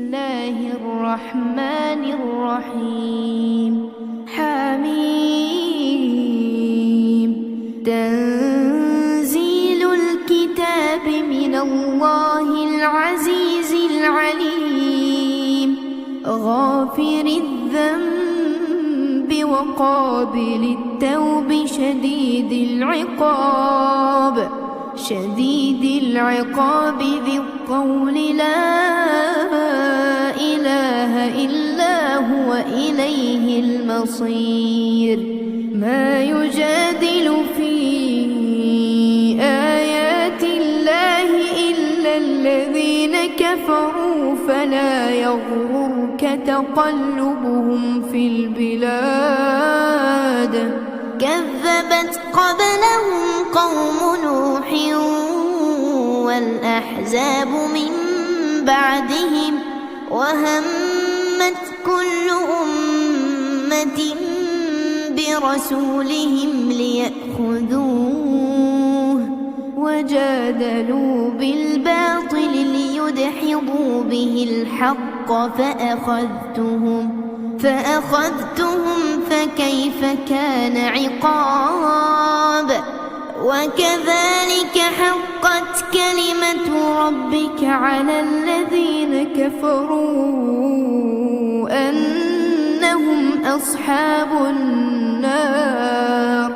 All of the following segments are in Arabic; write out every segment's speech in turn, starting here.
الله الرحمن الرحيم. حميم. تنزيل الكتاب من الله العزيز العليم. غافر الذنب وقابل التوب شديد العقاب ذي الطول لا إله إلا هو إليه المصير. ما يجادل في آيات الله إلا الذين كفروا فلا يغررك تقلبهم في البلاد. كذبت قبلهم قوم نوح والأحزاب من بعدهم وهمت كل أمة برسولهم ليأخذوه وجادلوا بالباطل ليدحضوا به الحق فأخذتهم فكيف كان عقاب. وكذلك حقت كلمة ربك على الذين كفروا أنهم أصحاب النار.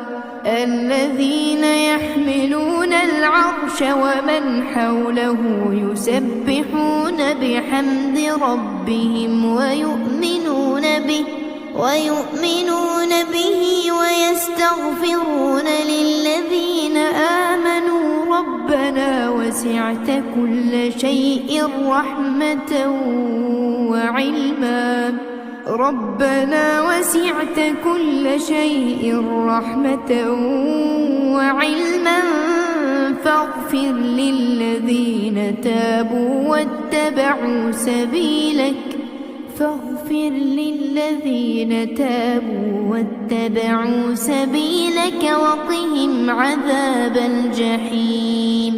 الذين يحملون العرش ومن حوله يسبحون بحمد ربهم ويؤمنون به ويستغفرون للذين آمنوا ربنا وسعت كل شيء رحمة وعلما فاغفر للذين تابوا واتبعوا سبيلك وقهم عذاب الجحيم.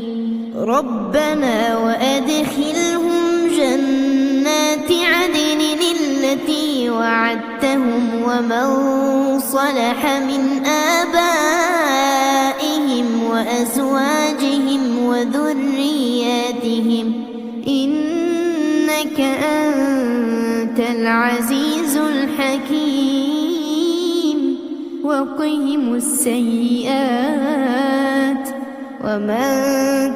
ربنا وأدخلهم جنات عدن التي وعدتهم ومن صلح من آبائهم وأزواجهم وذرياتهم إنك أنت العزيز الحكيم. وقهم السيئات ومن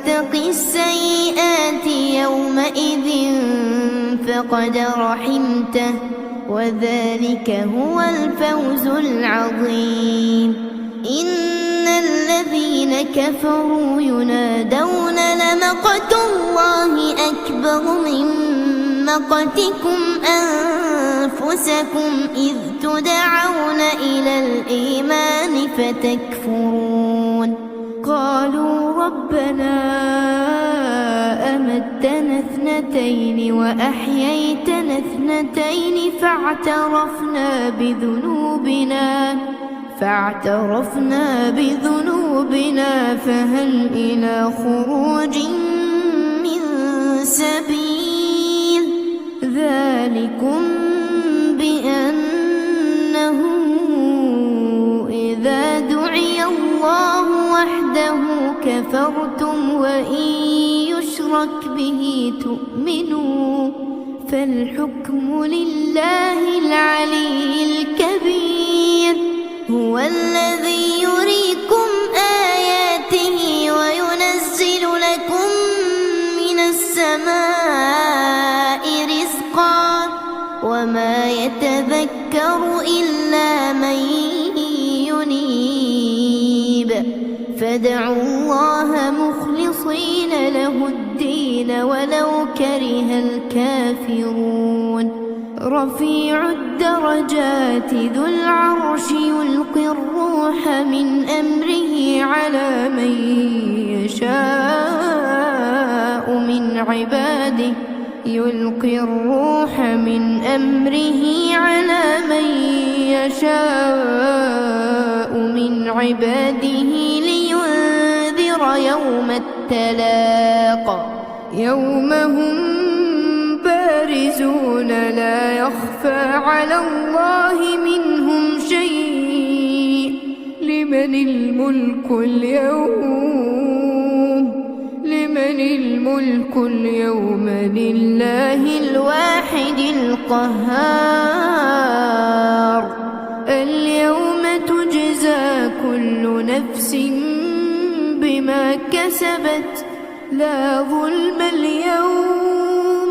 تق السيئات يومئذ فقد رحمته وذلك هو الفوز العظيم. إن الذين كفروا ينادون لمقت الله أكبر من مقتكم أنفسكم إذ تدعون إلى الإيمان فتكفرون. قالوا ربنا أمتنا اثنتين وأحييتنا اثنتين فاعترفنا بذنوبنا فهل إلى خروج من سبيل. ذلكم بأنه إذا دعي الله وحده كفرتم وإن يشرك به تؤمنوا فالحكم لله العلي الكبير. هو الذي يريكم آياته وينزل لكم من السماء رزقا وما يتذكر إلا من ينيب. فادعوا الله مخلصين له الدين ولو كره الكافرون. رفيع الدرجات ذو العرش يلقي الروح من أمره على من يشاء من عباده لينذر يوم التلاق يوم هم بارزون لا يخفى على الله منهم شيء. لمن الملك اليوم؟ لمن الملك اليوم؟ لله الواحد القهار. اليوم تجزى كل نفس بما كسبت لا ظلم اليوم،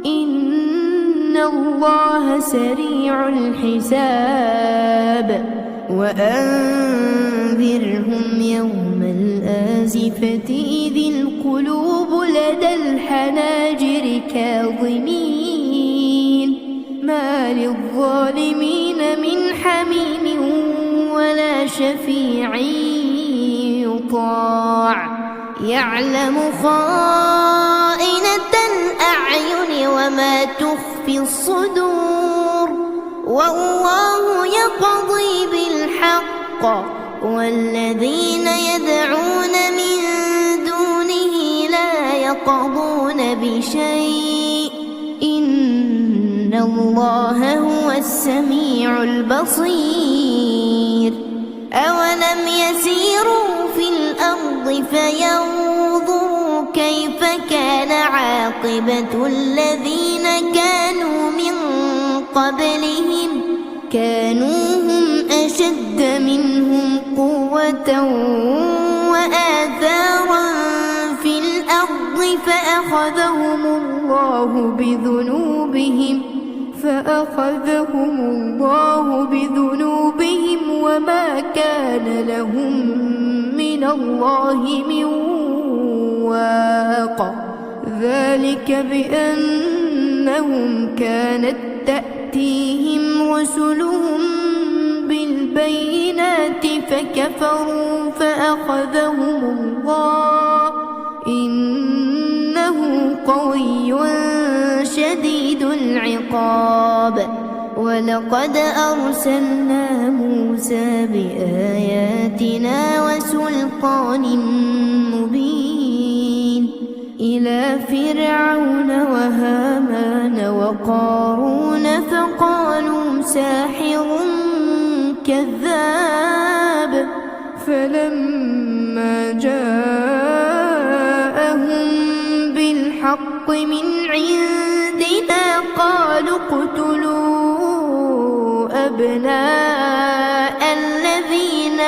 إن الله سريع الحساب. وأنذرهم يوم الآزفة إذ القلوب لدى الحناجر كاظمين ما للظالمين من حميم ولا شفيع يطاع. يعلم خائنة الأعين وما تخفي الصدور، والله يقضي بالحق والذين يدعون من دونه لا يقضون بشيء، إن الله هو السميع البصير. أولم يسيروا في الأرض فينظروا كيف كان عاقبة الذين كانوا من قبلهم، كانوا هم أشد منهم قوة وآثارا في الأرض فأخذهم الله بذنوبهم وما كان لهم من الله من واق. ذلك بأنهم كانت تأتيهم رسلهم بالبينات فكفروا فأخذهم الله، إنه قوي شديد العقاب. ولقد أرسلنا موسى بآياتنا وسلطان مبين إلى فرعون وهامان وقارون فقالوا ساحر كذاب. فلما جاءهم بالحق من عندنا قالوا اقتلوا أبناء الذين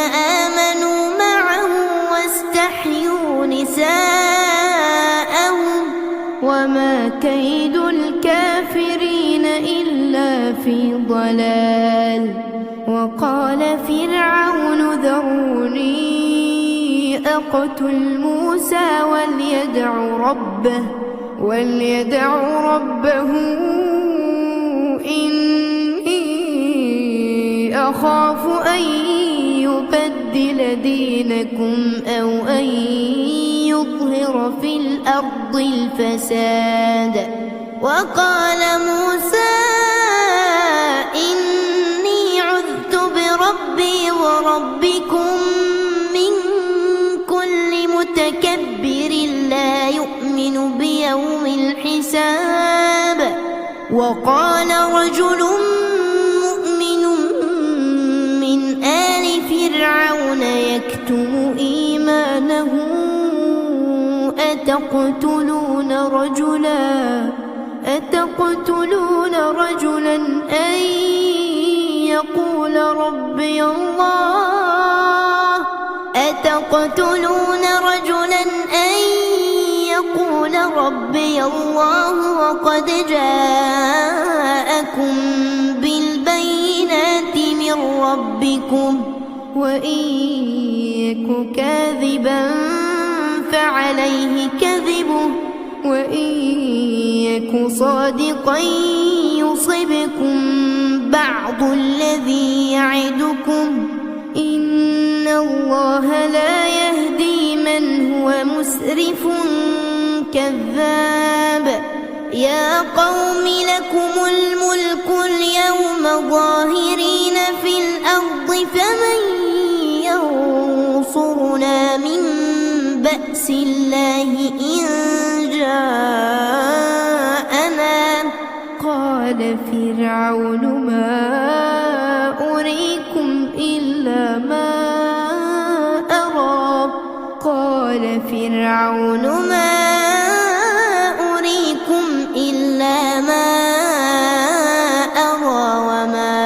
آمنوا معه، واستحيوا نساءهم، وما كيد الكافرين إلا في ضلال. وقال فرعون ذروني أقتل موسى وليدع ربه إني أخاف أن يبدل دينكم أو أن يظهر في الأرض الفساد. وقال موسى إني عذت بربي وربكم من كل متكبر لا يؤمن بيوم الحساب. وقال رجل مؤمن من آل فرعون يكتم إيمانه أتقتلون رجلا أن يقول ربي الله وقد جاءكم بالبينات من ربكم، وإن يك كاذبا فعليه كذبه وإن يك صادقا يصبكم بعض الذي يعدكم، إن الله لا يهدي من هو مسرف كذاب. يا قوم لكم الملك اليوم ظاهرين في الأرض فمن بأس الله إن جاءنا. قال فرعون ما أريكم إلا ما أرى. قال فرعون ما أريكم إلا ما أرى وما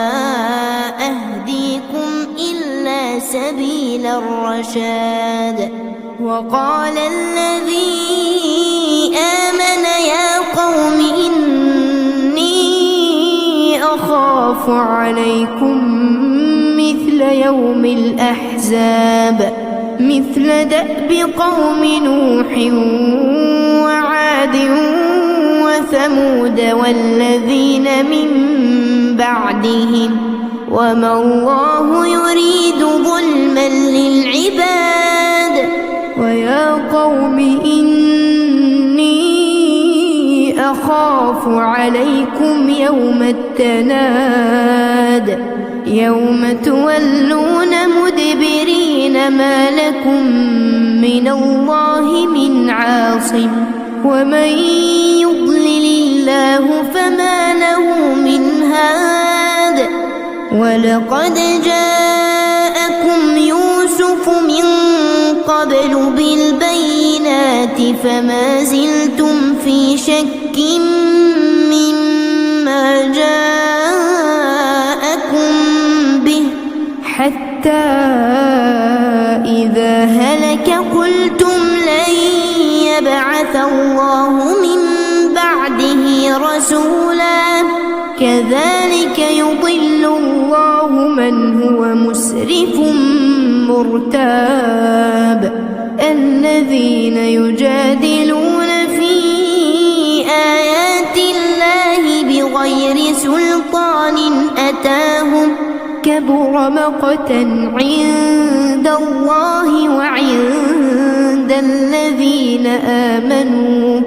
أهديكم إلا سبيل الرشاد. وقال الذي آمن يا قوم إني أخاف عليكم مثل يوم الأحزاب مثل دأب قوم نوح وعاد وثمود والذين من بعدهم وما الله يريد ظلما للعباد. ويا قوم إني أخاف عليكم يوم التناد يوم تولون مدبرين ما لكم من الله من عاصم ومن يضلل الله فما له من هاد. ولقد جاءكم يوسف من قبل بالبينات فما زلتم في شك مما جاءكم به حتى إذا هلك قلتم لن يبعث الله من بعده رسولا. كذلك يضل الله من هو مسرف مرتاب. الذين يجادلون في آيات الله بغير سلطان أتاهم كبر مقتا عند الله وعند الذين آمنوا.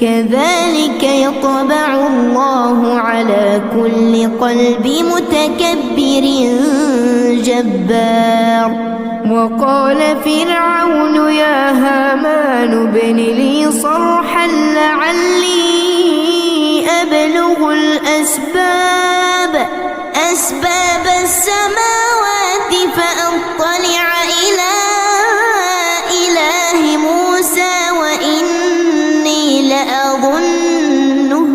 كذلك يطبع الله على كل قلب متكبر جبار. وقال فرعون يا هامان ابن لي صرحا لعلي أبلغ أسباب السماوات فأطلع إلى إله موسى وإني لأظنه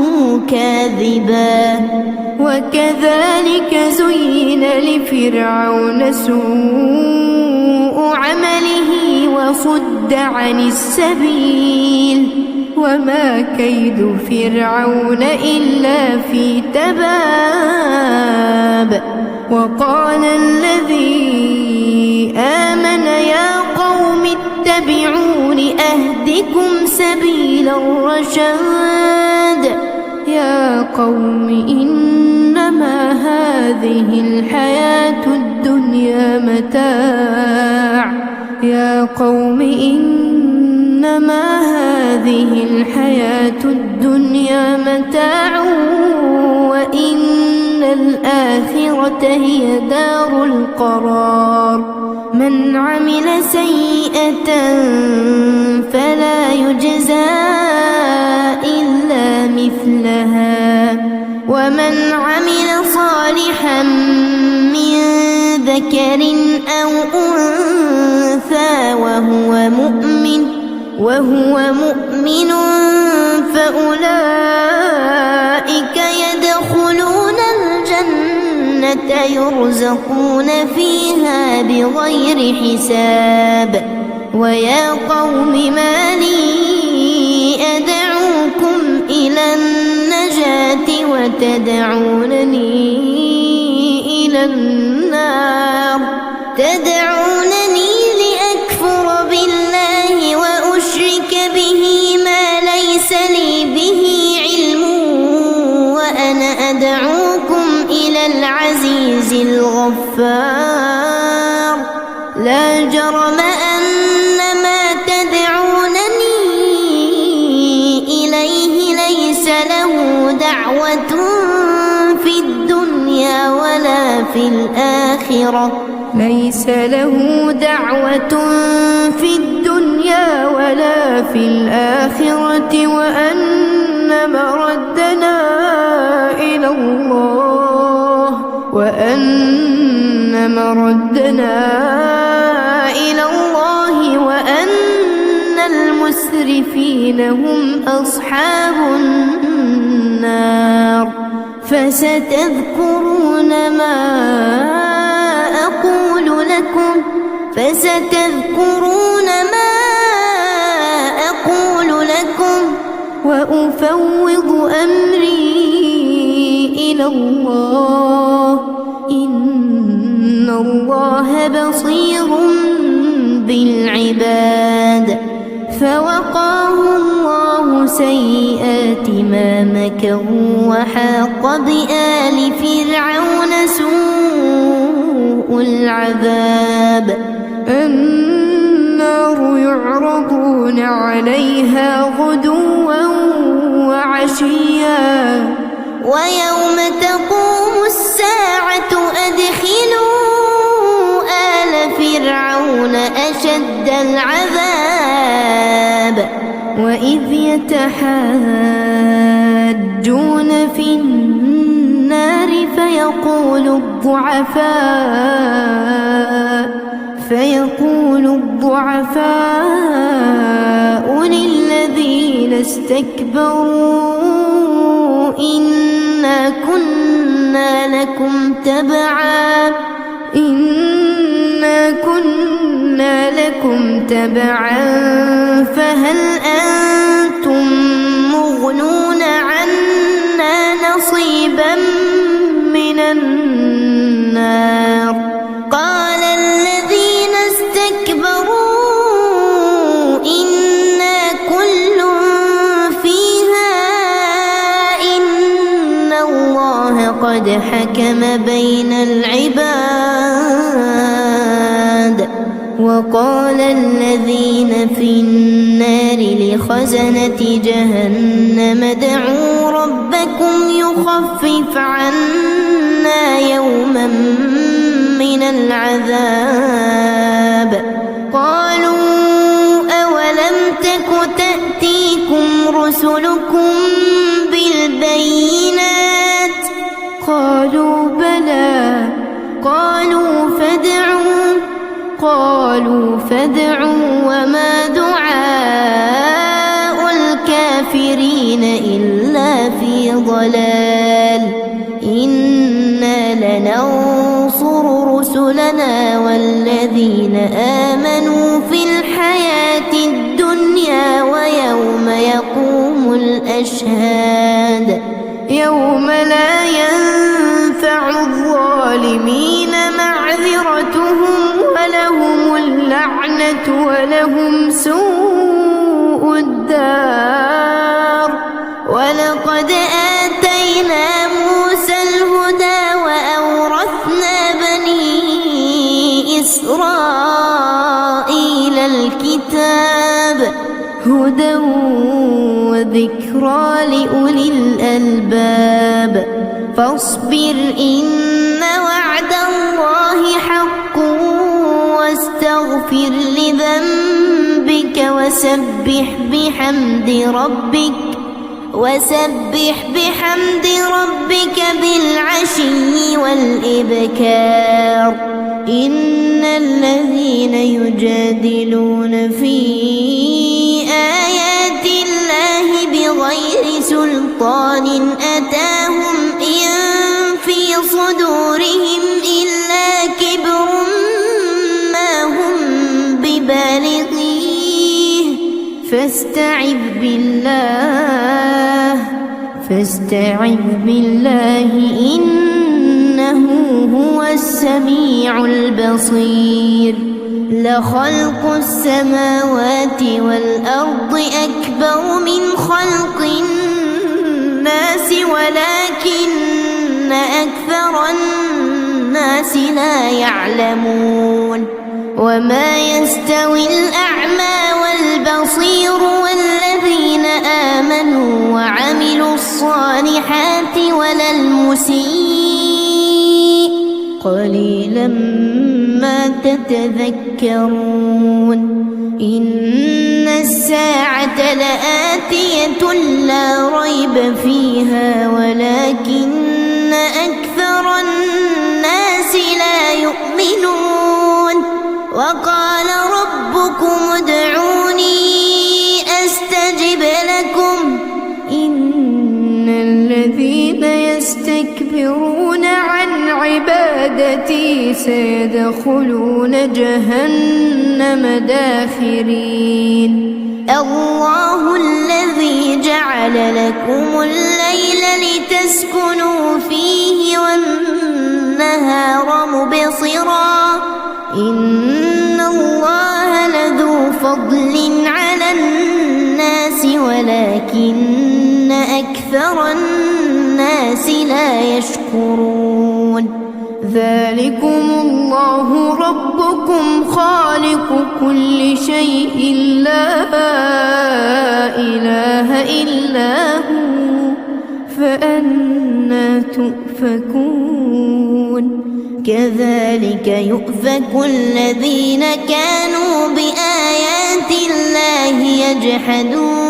كاذبا. وكذلك زين لفرعون سوء عمله وصد عن السبيل وما كيد فرعون إلا في تباب. وقال الذي آمن يا قوم اتبعون أهدكم سبيل الرشاد. يا قوم إنما هذه الحياة الدنيا متاع. يا قوم إنما هذه الحياة الدنيا متاع وإن الآخرة هي دار القرار. من عمل سيئة فلا يجزى إلا مثلها ومن عمل صالحا من ذكر أو أنثى وهو مؤمن فأولئك يدخلون الجنة يرزقون فيها بغير حساب. ويا قوم ما لي أدعوكم إلى النجاة وتدعونني إلى النار. تدعونني لأكفر بالله وأشرك به ما ليس لي به علم وأنا أدعوكم إلى العزيز الغفار. لا جرم أن ما تدعونني إليه ليس له دعوة في الدنيا ولا في الآخرة ليس له دعوة في الدنيا ولا في الآخرة وأن مردنا إلى الله وأن المسرفين هم أصحاب النار فستذكرون ما أقول لكم وأفوض أمري إلى الله إن الله بصير بالعباد فوقاه الله سيئات ما مكروا وحاق بآل فرعون سوء العذاب النار يعرضون عليها غدوا وعشيا ويوم تقوم الساعة أدخلوا آل فرعون أشد العذاب وإذ يتحاجون في النار فيقول الضعفاء للذين استكبروا إنا كنا لكم تبعا فهل أنتم مغنون عنا نصيبا من النار قال الذين استكبروا إنا كل فيها إن الله قد حكم بين العباد وقال الذين في النار لخزنة جهنم ادعوا ربكم يخفف عنا يوما من العذاب قالوا أولم تك تأتيكم رسلكم بالبينات قالوا بلى قالوا فادعوا وما دعاء الكافرين إلا في ضلال إنا لننصر رسلنا والذين آمنوا في الحياة الدنيا ويوم يقوم الأشهاد يوم لا ينفع الظالمين معذرتهم ولهم اللعنة ولهم سوء الدار ولقد آتينا موسى الهدى وأورثنا بني إسرائيل الكتاب هدى وذكرى لأولي الألباب فاصبر إن وعد الله حق واستغفر لذنبك وسبح بحمد ربك بالعشي والإبكار إن الذين يجادلون في آيات الله بغير سلطان أتاهم إن في صدورهم إلا كبر ما هم ببالغيه فاستعذ بالله إنه هو السميع البصير لخلق السماوات والأرض أكبر من خلق الناس ولكن أكثر الناس لا يعلمون وما يستوي الأعمى والبصير والذين آمنوا وعملوا الصالحات ولا المسيء قليلا ما تتذكرون إن الساعة لآتية لا ريب فيها ولكن أكثر الناس لا يؤمنون وقال ربكم ادعوني أستجب لكم إن الذين يستكبرون عن عبادتي سيدخلون جهنم داخرين الله الذي جعل لكم الليل لتسكنوا فيه والنهار مبصرا إن الله لذو فضل على الناس ولكن أكثر الناس لا يشكرون ذلكم الله ربكم خالق كل شيء لا إله إلا هو فأنى تؤفكون كذلك يؤفك الذين كانوا بآيات الله يجحدون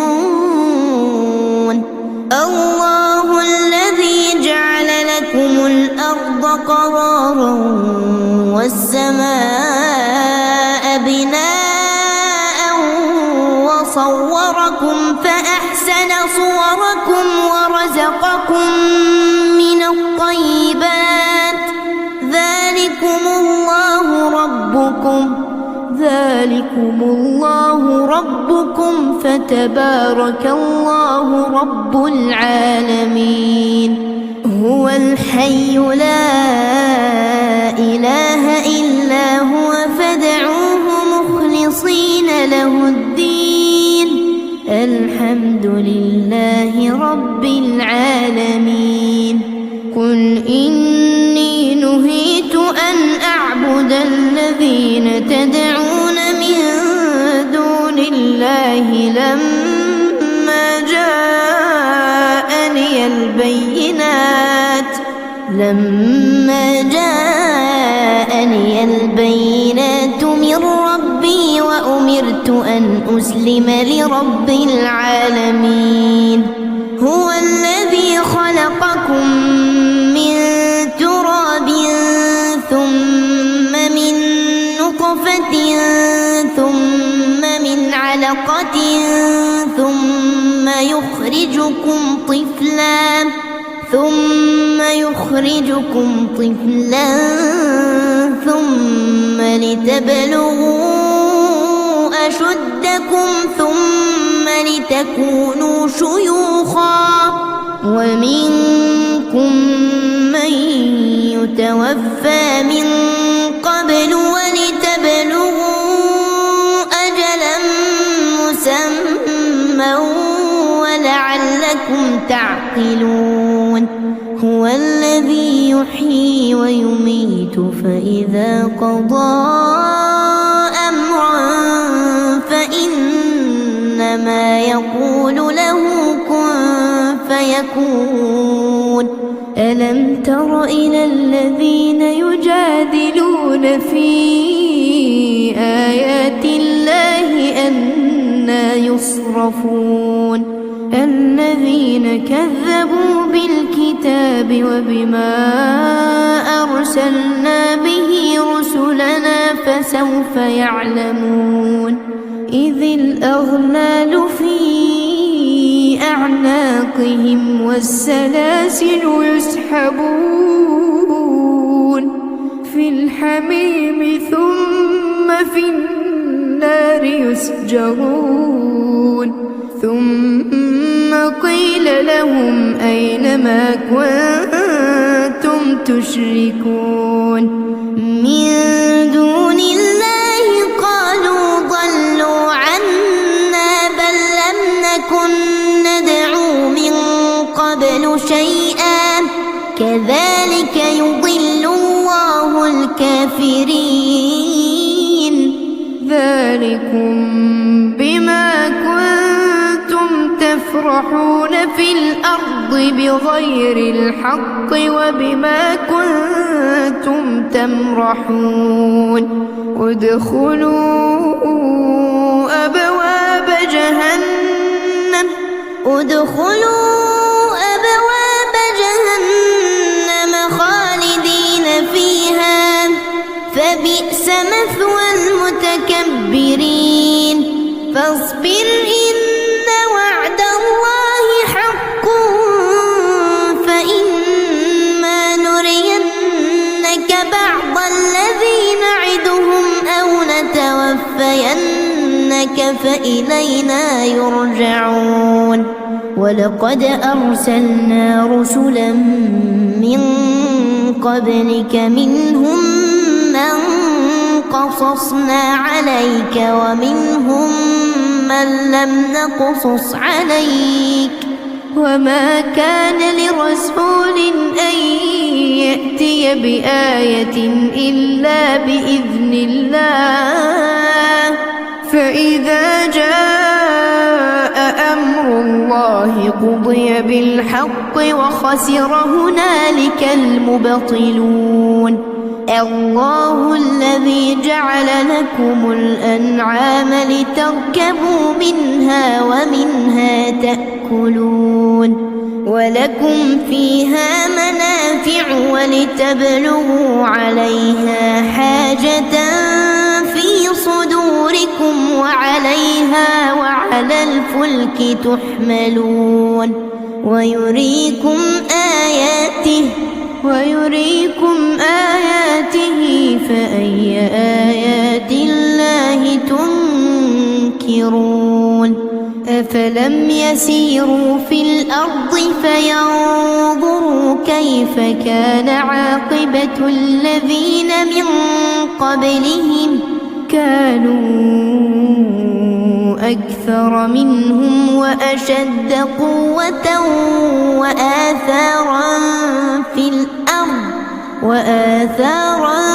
الله الذي جعل لكم الأرض قرارا والسماء بناء وصوركم فأحسن صوركم ورزقكم من الطيبات ذلكم الله ربكم فتبارك الله رب العالمين هو الحي لا إله إلا هو فادعوه مخلصين له الدين الحمد لله رب العالمين قل إني نهيت أن أعبد الذين تدعون من دون الله لما جاءني البينات من ربي وأمرت أن أسلم لرب العالمين هو الذي خلقكم من تراب ثم من نطفة ثم من علقة ثم يخرجكم طفلا ثم لتبلغوا أشدكم ثم لتكونوا شيوخا ومنكم من يتوفى من قبل ولتبلغوا أجلا مسمى ولعلكم تعقلون هو الذي يحيي ويميت فإذا قضى أمرا فإنما يقول له كن فيكون ألم تر إلى الذين يجادلون في آيات الله أنى يصرفون الذين كذبوا بالكتاب وبما أرسلنا به رسلنا فسوف يعلمون إذ الأغلال في أعناقهم والسلاسل يسحبون في الحميم ثم في النار يسجرون ثم قيل لهم أين ما كنتم تشركون من دون الله قالوا ضلوا عنا بل لم نكن ندعو من قبل شيئا كذلك يضل الله الكافرين ذلكم بما كنتم تفرحون تفرحون في الأرض بغير الحق وبما كنتم تمرحون ادخلوا أبواب جهنم خالدين فيها فبئس مثوى المتكبرين فاصبر إن وعد الله حق فإما نرينك بعض الذي نعدهم أو نتوفينك فإلينا يرجعون ولقد أرسلنا رسلا من قبلك منهم من قصصنا عليك ومنهم من لم نقصص عليك وما كان لرسول أن يأتي بآية إلا بإذن الله فإذا جاء أمر الله قضي بالحق وخسر هنالك المبطلون الله الذي جعل لكم الأنعام لتركبوا منها ومنها تأكلون ولكم فيها منافع ولتبلغوا عليها حاجة في صدوركم وعليها وعلى الفلك تحملون ويريكم آياته فأي آيات الله تنكرون أفلم يسيروا في الأرض فينظروا كيف كان عاقبة الذين من قبلهم كانوا أكثر منهم وأشد قوة وآثارا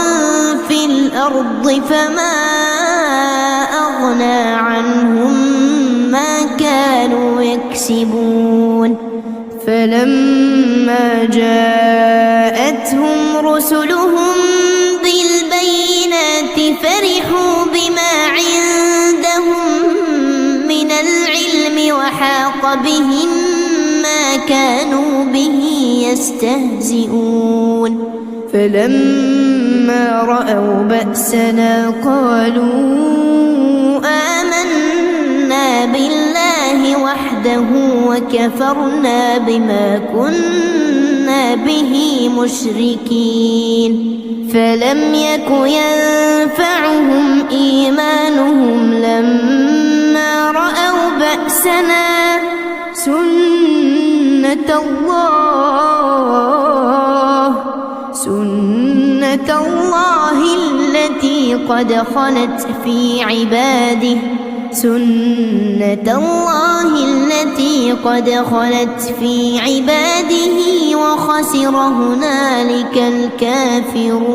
في الأرض فما أغنى عنهم ما كانوا يكسبون فلما جاءتهم رسلهم بالبينات فرحوا بما عندهم من العلم وحاق بهم ما كانوا به يستهزئون فلما رأوا بأسنا قالوا آمنا بالله وحده وكفرنا بما كنا به مشركين فلم يك ينفعهم إيمانهم لما رأوا بأسنا سنة الله التي قد خلت في عباده وخسر هنالك الكافرون.